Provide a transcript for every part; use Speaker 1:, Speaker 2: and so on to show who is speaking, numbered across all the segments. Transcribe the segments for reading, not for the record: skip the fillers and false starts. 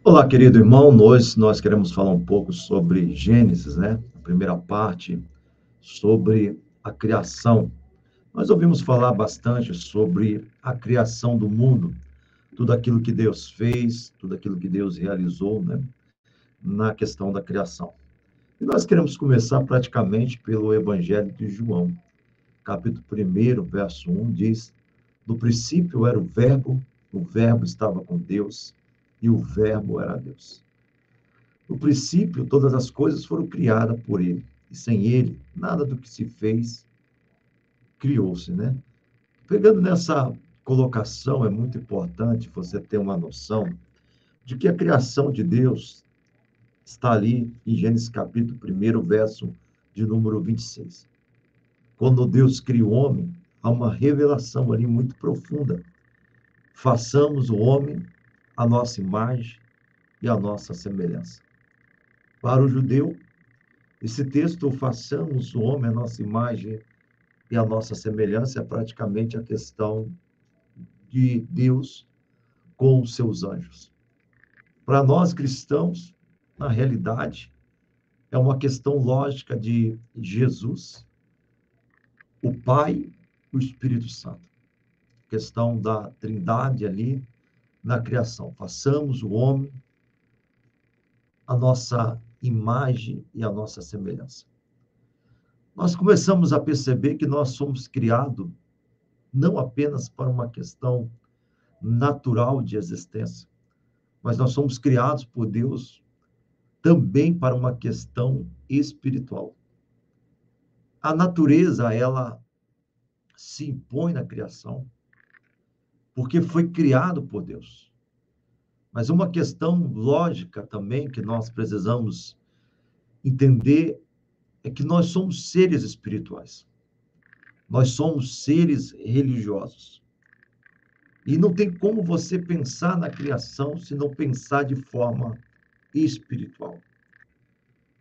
Speaker 1: Olá, querido irmão. Nós queremos falar um pouco sobre Gênesis, né? A primeira parte, sobre a criação. Nós ouvimos falar bastante sobre a criação do mundo, tudo aquilo que Deus fez, tudo aquilo que Deus realizou, né? Na questão da criação. E nós queremos começar praticamente pelo Evangelho de João, capítulo 1, verso 1, diz: No princípio era o Verbo estava com Deus, e o Verbo era Deus. No princípio, todas as coisas foram criadas por ele, e sem ele, nada do que se fez criou-se, né? Pegando nessa colocação, é muito importante você ter uma noção de que a criação de Deus está ali em Gênesis capítulo 1, verso de número 26. Quando Deus cria o homem, há uma revelação ali muito profunda. Façamos o homem a nossa imagem e a nossa semelhança. Para o judeu, esse texto, façamos o homem a nossa imagem e a nossa semelhança, é praticamente a questão de Deus com os seus anjos. Para nós cristãos, na realidade, é uma questão lógica de Jesus, o Pai e o Espírito Santo. Questão da Trindade ali na criação. Façamos o homem a nossa imagem e a nossa semelhança. Nós começamos a perceber que nós somos criados não apenas para uma questão natural de existência, mas nós somos criados por Deus também para uma questão espiritual. A natureza, ela se impõe na criação, porque foi criado por Deus. Mas uma questão lógica também que nós precisamos entender é que nós somos seres espirituais. Nós somos seres religiosos. E não tem como você pensar na criação se não pensar de forma espiritual.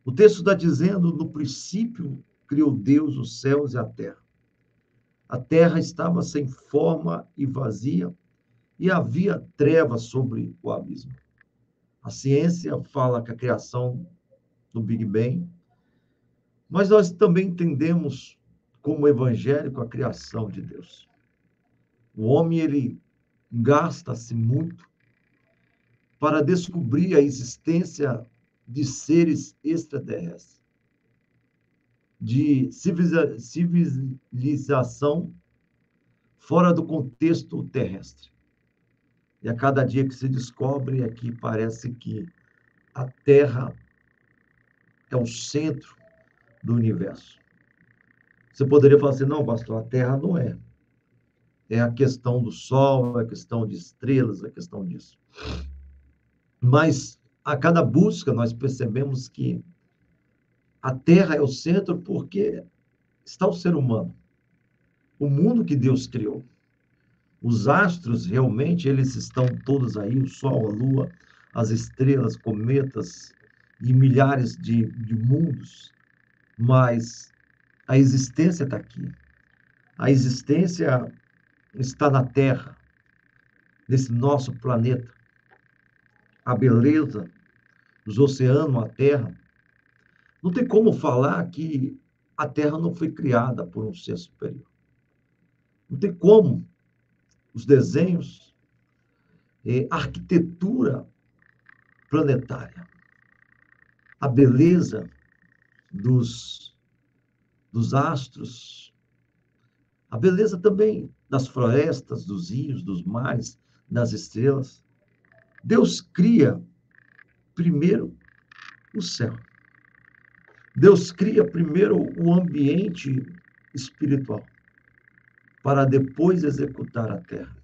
Speaker 1: O texto está dizendo: no princípio criou Deus os céus e a terra. A terra estava sem forma e vazia, e havia trevas sobre o abismo. A ciência fala que a criação do Big Bang, mas nós também entendemos como evangélico a criação de Deus. O homem, ele gasta-se muito para descobrir a existência de seres extraterrestres, de civilização fora do contexto terrestre. E a cada dia que se descobre é que parece que a Terra é o centro do universo. Você poderia falar assim: não, pastor, a Terra não é. É a questão do Sol, é a questão de estrelas, é a questão disso. Mas a cada busca nós percebemos que a Terra é o centro porque está o ser humano, o mundo que Deus criou. Os astros, realmente, eles estão todos aí, o Sol, a Lua, as estrelas, cometas e milhares de mundos, mas a existência está aqui. A existência está na Terra, nesse nosso planeta. A beleza, os oceanos, a Terra. Não tem como falar que a Terra não foi criada por um ser superior. Não tem como. Os desenhos, a arquitetura planetária, a beleza dos astros, a beleza também das florestas, dos rios, dos mares, das estrelas. Deus cria primeiro o céu. Deus cria primeiro o ambiente espiritual, para depois executar a terra.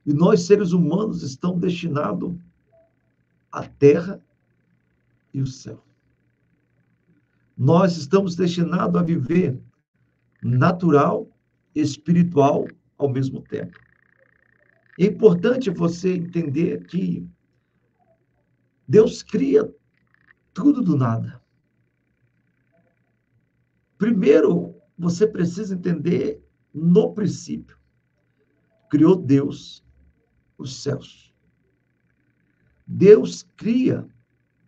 Speaker 1: E nós, seres humanos, estamos destinados à terra e o céu. Nós estamos destinados a viver natural e espiritual ao mesmo tempo. É importante você entender que Deus cria tudo do nada. Primeiro, você precisa entender no princípio. Criou Deus os céus. Deus cria,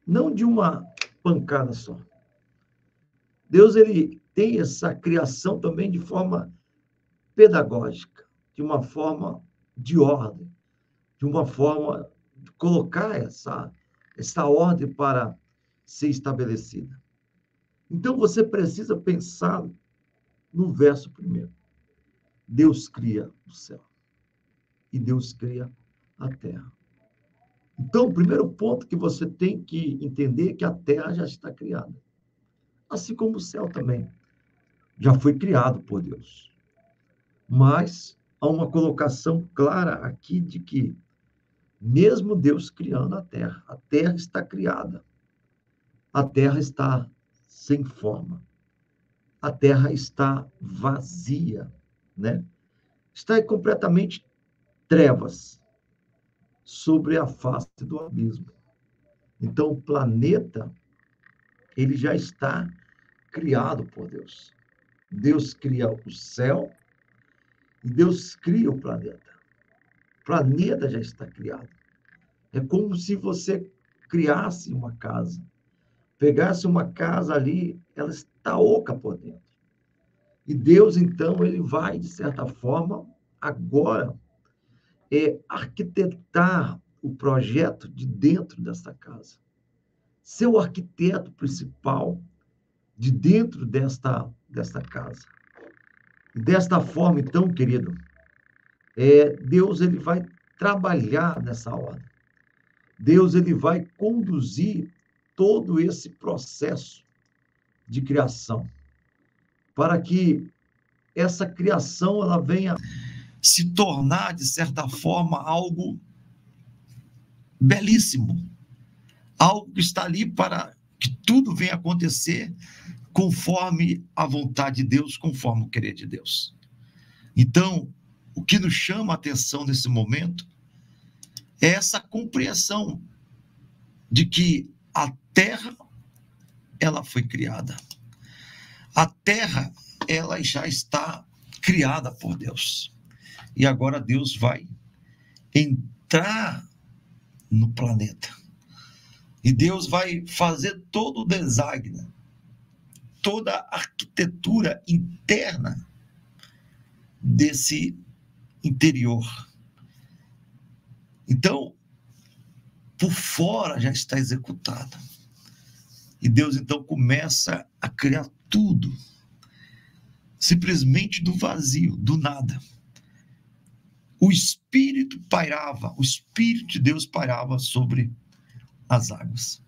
Speaker 1: não de uma pancada só. Deus, ele tem essa criação também de forma pedagógica, de uma forma de ordem, de uma forma de colocar essa ordem para ser estabelecida. Então, você precisa pensar no verso primeiro. Deus cria o céu e Deus cria a terra. Então, o primeiro ponto que você tem que entender é que a terra já está criada. Assim como o céu também já foi criado por Deus. Mas há uma colocação clara aqui de que, mesmo Deus criando a terra está criada. A terra está sem forma. A terra está vazia, né? Está completamente trevas sobre a face do abismo. Então, o planeta, ele já está criado por Deus. Deus cria o céu e Deus cria o planeta. O planeta já está criado. É como se você criasse uma casa. Pegasse uma casa ali, ela está oca por dentro. E Deus, então, ele vai, de certa forma, agora, arquitetar o projeto de dentro dessa casa. Ser o arquiteto principal de dentro desta casa. E desta forma, então, querido, Deus, ele vai trabalhar nessa ordem. Deus, ele vai conduzir todo esse processo de criação, para que essa criação ela venha se tornar, de certa forma, algo belíssimo, algo que está ali para que tudo venha acontecer conforme a vontade de Deus, conforme o querer de Deus. Então, o que nos chama a atenção nesse momento é essa compreensão de que a terra, ela foi criada. A terra, ela já está criada por Deus. E agora Deus vai entrar no planeta. E Deus vai fazer todo o design, toda a arquitetura interna desse interior. Então, por fora já está executada. E Deus, então, começa a criar tudo, simplesmente do vazio, do nada. O Espírito pairava, o Espírito de Deus pairava sobre as águas.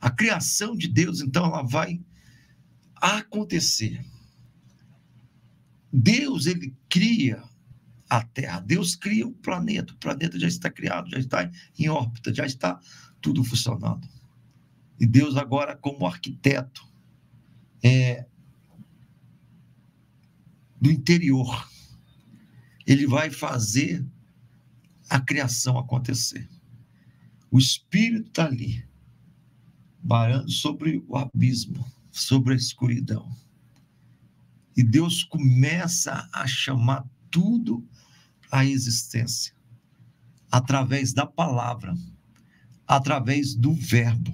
Speaker 1: A criação de Deus, então, ela vai acontecer. Deus, ele cria a Terra, Deus cria o planeta já está criado, já está em órbita, já está tudo funcionando. E Deus agora, como arquiteto do interior, ele vai fazer a criação acontecer. O Espírito está ali, barando sobre o abismo, sobre a escuridão. E Deus começa a chamar tudo à existência, através da palavra, através do verbo.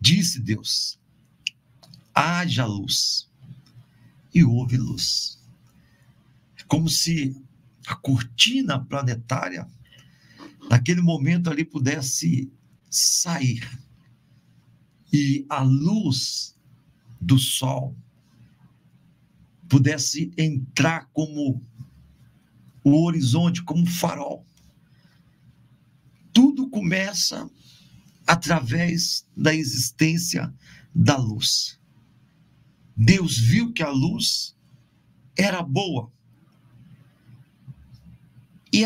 Speaker 1: Disse Deus: haja luz, e houve luz. É como se a cortina planetária, naquele momento ali, pudesse sair, e a luz do sol pudesse entrar como o horizonte, como um farol. Tudo começa através da existência da luz. Deus viu que a luz era boa. E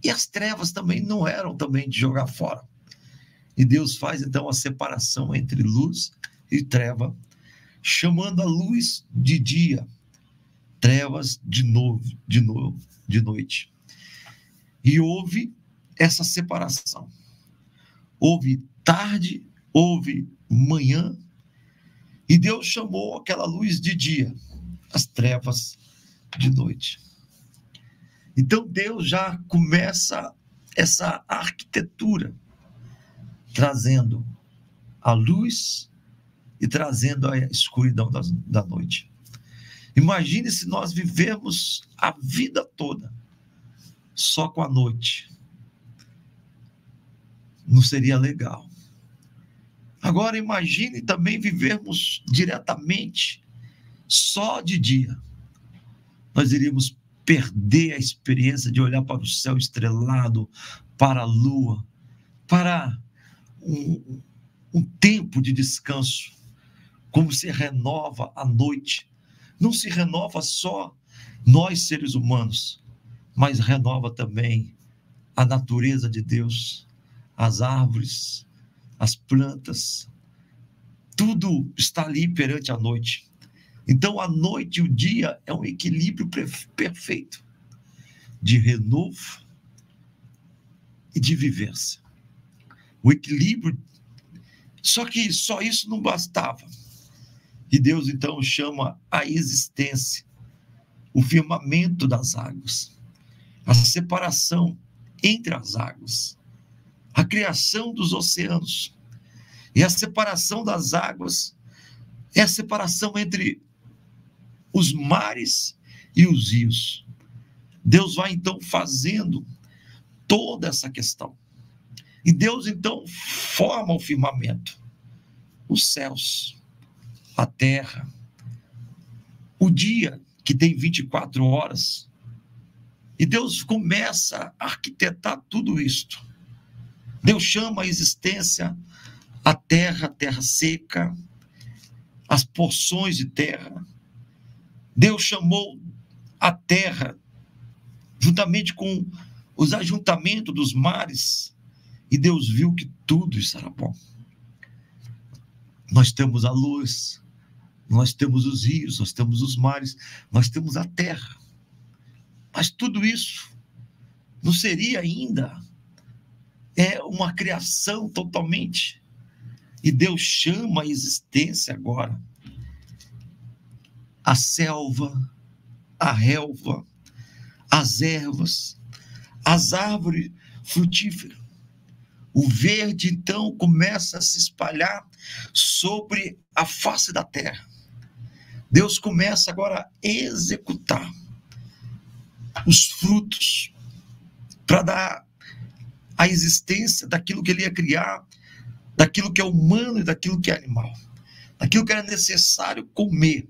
Speaker 1: as trevas também não eram também de jogar fora. E Deus faz então a separação entre luz e treva, chamando a luz de dia, trevas de noite. E houve essa separação. Houve tarde, houve manhã, e Deus chamou aquela luz de dia, as trevas de noite. Então Deus já começa
Speaker 2: essa arquitetura, trazendo a luz e trazendo a escuridão da noite. Imagine se nós vivemos a vida toda só com a noite. Não seria legal. Agora imagine também vivermos diretamente só de dia. Nós iríamos perder a experiência de olhar para o céu estrelado, para a lua, para um tempo de descanso, como se renova a noite. Não se renova só nós, seres humanos, mas renova também a natureza de Deus, as árvores, as plantas, tudo está ali perante a noite. Então, a noite e o dia é um equilíbrio perfeito de renovo e de vivência. O equilíbrio, só que só isso não bastava. E Deus, então, chama a existência, o firmamento das águas, a separação entre as águas, a criação dos oceanos. E a separação das águas é a separação entre os mares e os rios. Deus vai, então, fazendo toda essa questão. E Deus, então, forma o firmamento, os céus, a terra, o dia, que tem 24 horas. E Deus começa a arquitetar tudo isto. Deus chama a existência a terra seca, as porções de terra. Deus chamou a terra, juntamente com os ajuntamentos dos mares, e Deus viu que tudo isso era bom. Nós temos a luz, nós temos os rios, nós temos os mares, nós temos a terra. Mas tudo isso não seria ainda uma criação totalmente. E Deus chama a existência agora a selva, a relva, as ervas, as árvores frutíferas. O verde, então, começa a se espalhar sobre a face da terra. Deus começa agora a executar os frutos para dar a existência daquilo que ele ia criar, daquilo que é humano e daquilo que é animal, daquilo que era necessário comer.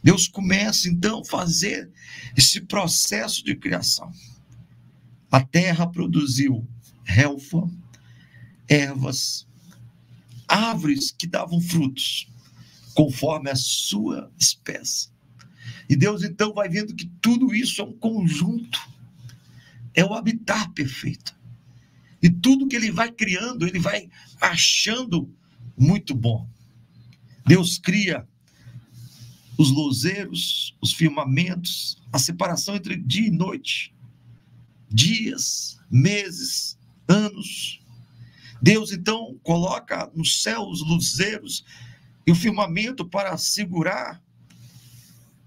Speaker 2: Deus começa, então, a fazer esse processo de criação. A terra produziu relva, ervas, árvores que davam frutos, conforme a sua espécie. E Deus, então, vai vendo que tudo isso é um conjunto, é o habitat perfeito. E tudo que ele vai criando, ele vai achando muito bom. Deus cria os luzeiros, os firmamentos, a separação entre dia e noite, dias, meses, anos. Deus, então, coloca no céu os luzeiros e o firmamento para segurar.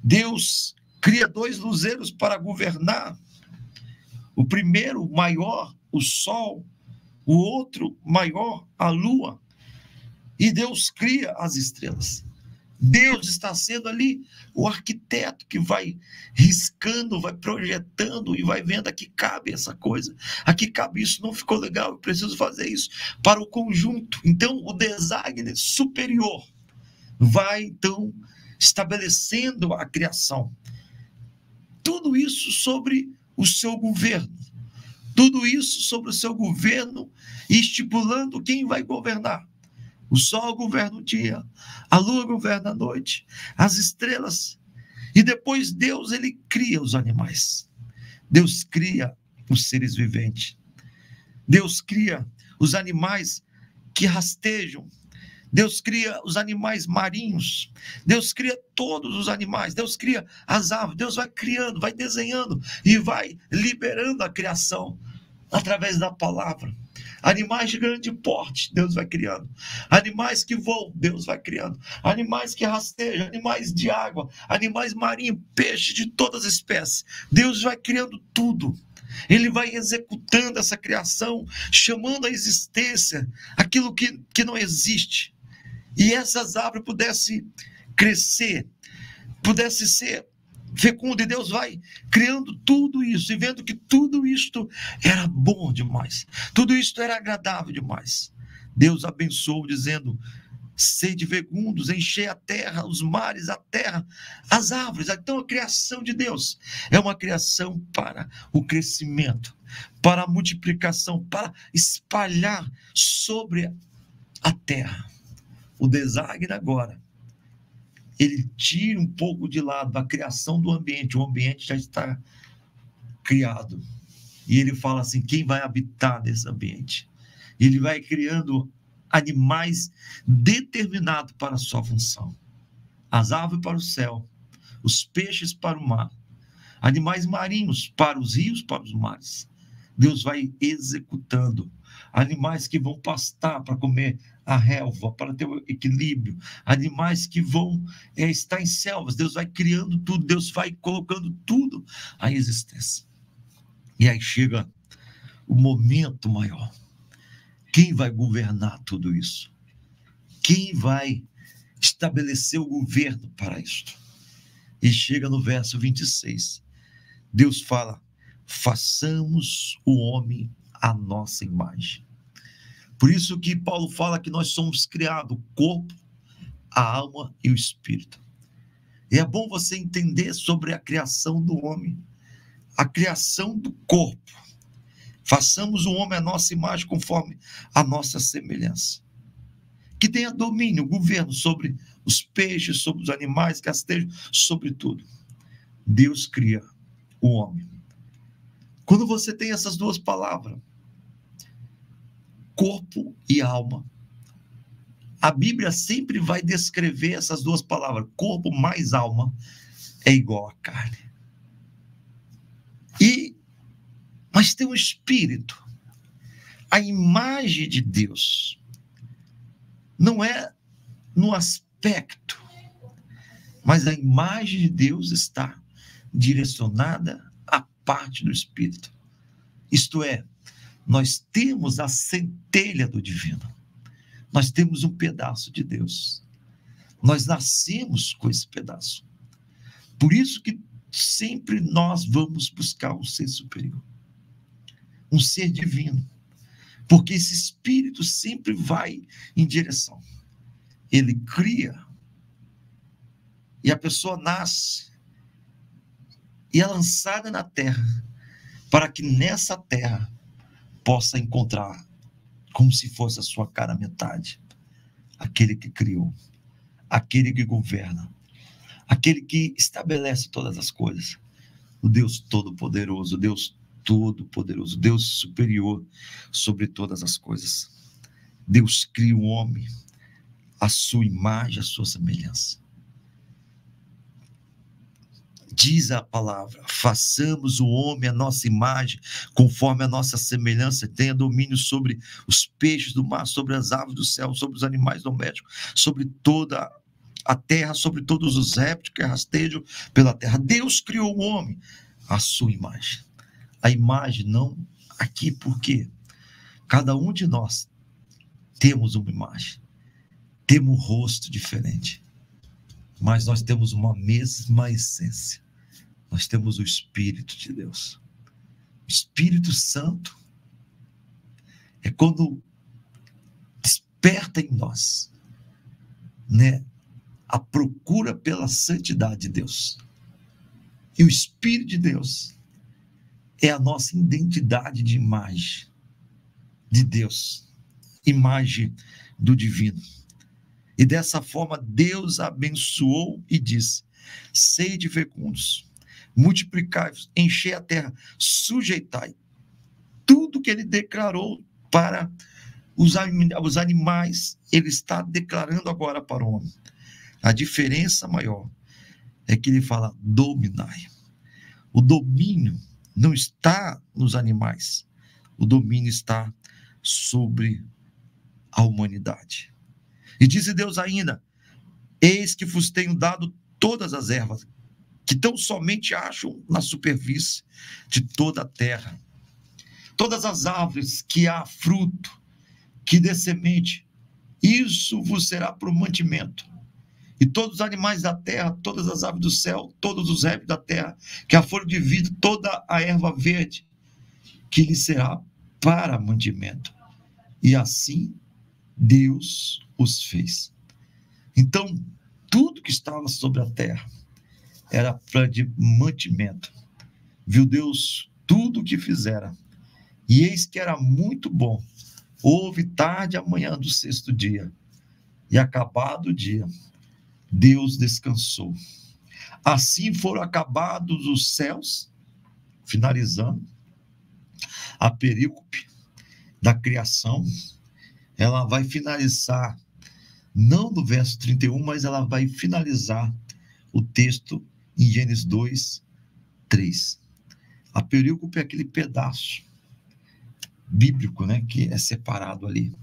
Speaker 2: Deus cria 2 luzeiros para governar. O primeiro, maior, o sol, o outro, maior, a lua. E Deus cria as estrelas. Deus está sendo ali o arquiteto que vai riscando, vai projetando e vai vendo aqui cabe essa coisa, aqui cabe isso, não ficou legal, eu preciso fazer isso para o conjunto. Então, o design superior vai, então, estabelecendo a criação. Tudo isso sobre o seu governo. Tudo isso sobre o seu governo e estipulando quem vai governar. O sol governa o dia, a lua governa a noite, as estrelas. E depois Deus, ele cria os animais. Deus cria os seres viventes. Deus cria os animais que rastejam. Deus cria os animais marinhos. Deus cria todos os animais. Deus cria as árvores. Deus vai criando, vai desenhando e vai liberando a criação através da palavra. Animais de grande porte, Deus vai criando. Animais que voam, Deus vai criando. Animais que rastejam, animais de água, animais marinhos, peixes de todas as espécies. Deus vai criando tudo. Ele vai executando essa criação, chamando à existência aquilo que não existe. E essas árvores pudessem crescer, pudessem ser fecundas, e Deus vai criando tudo isso, e vendo que tudo isto era bom demais, tudo isto era agradável demais. Deus abençoou, dizendo: sede fecundos, enchei a terra, os mares, a terra, as árvores. Então a criação de Deus é uma criação para o crescimento, para a multiplicação, para espalhar sobre a terra. O design agora, ele tira um pouco de lado a criação do ambiente, o ambiente já está criado, e ele fala assim: quem vai habitar nesse ambiente? Ele vai criando animais determinados para a sua função. As aves para o céu, os peixes para o mar, animais marinhos para os rios, para os mares. Deus vai executando animais que vão pastar para comer a relva, para ter o equilíbrio, animais que vão estar em selvas. Deus vai criando tudo, Deus vai colocando tudo à existência. E aí chega o momento maior. Quem vai governar tudo isso? Quem vai estabelecer o governo para isto? E chega no verso 26. Deus fala: façamos o homem à nossa imagem. Por isso que Paulo fala que nós somos criados, o corpo, a alma e o espírito. E é bom você entender sobre a criação do homem, a criação do corpo. Façamos o homem à nossa imagem, conforme a nossa semelhança. Que tenha domínio, governo sobre os peixes, sobre os animais que rastejam, sobre tudo. Deus cria o homem. Quando você tem essas duas palavras, corpo e alma, a Bíblia sempre vai descrever essas duas palavras. Corpo mais alma é igual a carne. Mas tem um espírito. A imagem de Deus não é no aspecto, mas a imagem de Deus está direcionada à parte do espírito. Isto é, nós temos a centelha do divino. Nós temos um pedaço de Deus. Nós nascemos com esse pedaço. Por isso que sempre nós vamos buscar um ser superior, um ser divino, porque esse espírito sempre vai em direção. Ele cria, e a pessoa nasce, e é lançada na terra, para que nessa terra possa encontrar, como se fosse a sua cara metade, aquele que criou, aquele que governa, aquele que estabelece todas as coisas, o Deus Todo-Poderoso, Deus Todo-Poderoso, Deus superior sobre todas as coisas. Deus cria o homem à sua imagem, à sua semelhança. Diz a palavra: façamos o homem à nossa imagem, conforme a nossa semelhança, tenha domínio sobre os peixes do mar, sobre as aves do céu, sobre os animais domésticos, sobre toda a terra, sobre todos os répteis que rastejam pela terra. Deus criou o homem à sua imagem. A imagem não aqui, porque cada um de nós temos uma imagem, temos um rosto diferente, mas nós temos uma mesma essência. Nós temos o Espírito de Deus. O Espírito Santo é quando desperta em nós, né, a procura pela santidade de Deus. E o Espírito de Deus é a nossa identidade de imagem de Deus, imagem do divino. E dessa forma Deus abençoou e disse: sede fecundos, multiplicai-vos, enchei a terra, sujeitai. Tudo que ele declarou para os animais, ele está declarando agora para o homem. A diferença maior é que ele fala: dominai. O domínio não está nos animais, o domínio está sobre a humanidade. E disse Deus ainda: eis que vos tenho dado todas as ervas que tão somente acham na superfície de toda a terra. Todas as árvores que há fruto, que dê semente, isso vos será por mantimento. E todos os animais da terra, todas as aves do céu, todos os répteis da terra, que a folha de vidro, toda a erva verde, que lhe será para mantimento. E assim Deus os fez. Então, tudo que estava sobre a terra era para de mantimento. Viu Deus tudo o que fizera, e eis que era muito bom. Houve tarde a manhã do sexto dia, e acabado o dia, Deus descansou. Assim foram acabados os céus, finalizando a perícope da criação. Ela vai finalizar, não no verso 31, mas ela vai finalizar o texto em Gênesis 2, 3. A perícope é aquele pedaço bíblico, né, que é separado ali.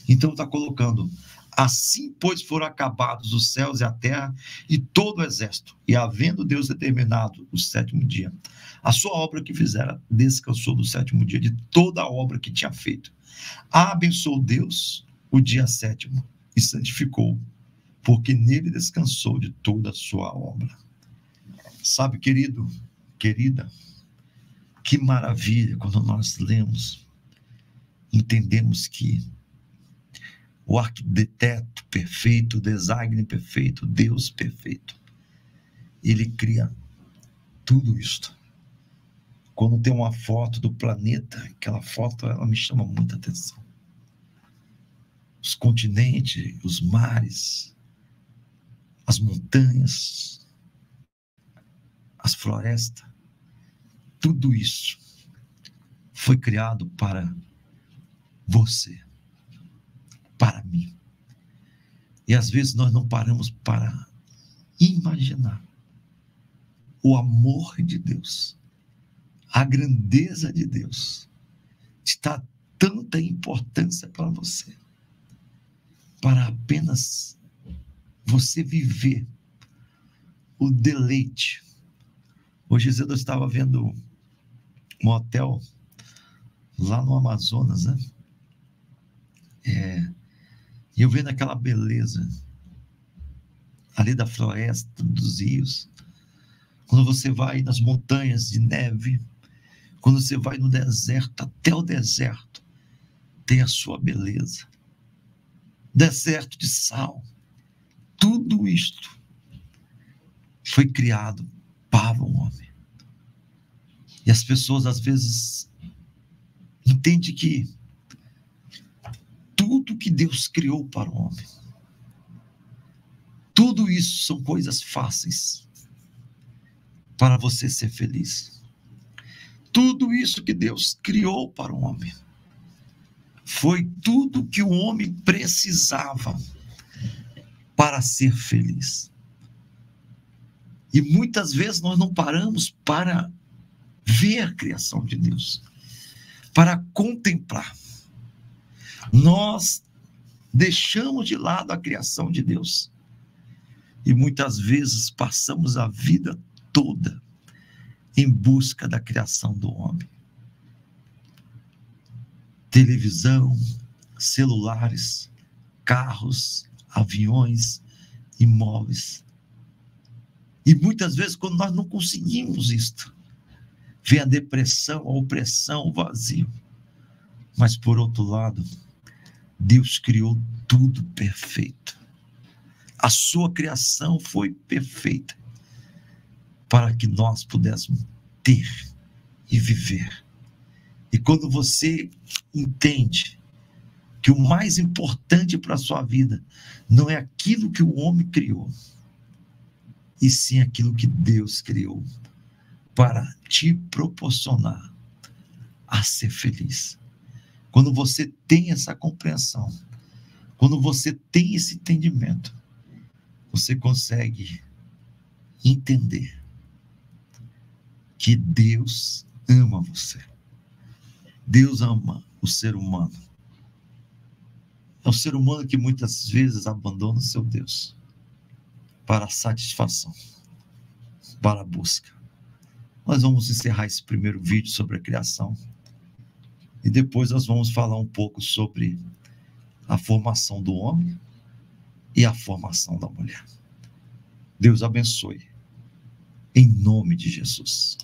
Speaker 2: Então está colocando: assim, pois, foram acabados os céus e a terra e todo o exército, e havendo Deus determinado o sétimo dia, a sua obra que fizera, descansou do sétimo dia de toda a obra que tinha feito. Abençoou Deus o dia sétimo e santificou, porque nele descansou de toda a sua obra. Sabe, querido, querida, que maravilha quando nós lemos, entendemos que o arquiteto perfeito, o design perfeito, Deus perfeito, ele cria tudo isto. Quando tem uma foto do planeta, aquela foto, ela me chama muita atenção. Os continentes, os mares, as montanhas, as florestas, tudo isso foi criado para você, para mim. E às vezes nós não paramos para imaginar o amor de Deus, a grandeza de Deus, de dar tanta importância para você, para apenas você viver o deleite. Hoje cedo eu estava vendo um hotel lá no Amazonas, né? E eu vendo aquela beleza ali da floresta, dos rios. Quando você vai nas montanhas de neve, quando você vai no deserto, até o deserto tem a sua beleza. Deserto de sal. Tudo isto foi criado para o homem. E as pessoas às vezes entendem que tudo que Deus criou para o homem, tudo isso são coisas fáceis para você ser feliz. Tudo isso que Deus criou para o homem foi tudo que o homem precisava para ser feliz. E muitas vezes nós não paramos para ver a criação de Deus, para contemplar. Nós deixamos de lado a criação de Deus e muitas vezes passamos a vida toda em busca da criação do homem. Televisão, celulares, carros, aviões, imóveis. E muitas vezes, quando nós não conseguimos isto, vem a depressão, a opressão, o vazio. Mas, por outro lado, Deus criou tudo perfeito. A sua criação foi perfeita para que nós pudéssemos ter e viver. E quando você entende que o mais importante para a sua vida não é aquilo que o homem criou, e sim aquilo que Deus criou para te proporcionar a ser feliz. Quando você tem essa compreensão, quando você tem esse entendimento, você consegue entender que Deus ama você. Deus ama o ser humano. É o ser humano que muitas vezes abandona o seu Deus para a satisfação para a busca. Nós vamos encerrar esse primeiro vídeo sobre a criação e depois nós vamos falar um pouco sobre a formação do homem e a formação da mulher. Deus abençoe, em nome de Jesus.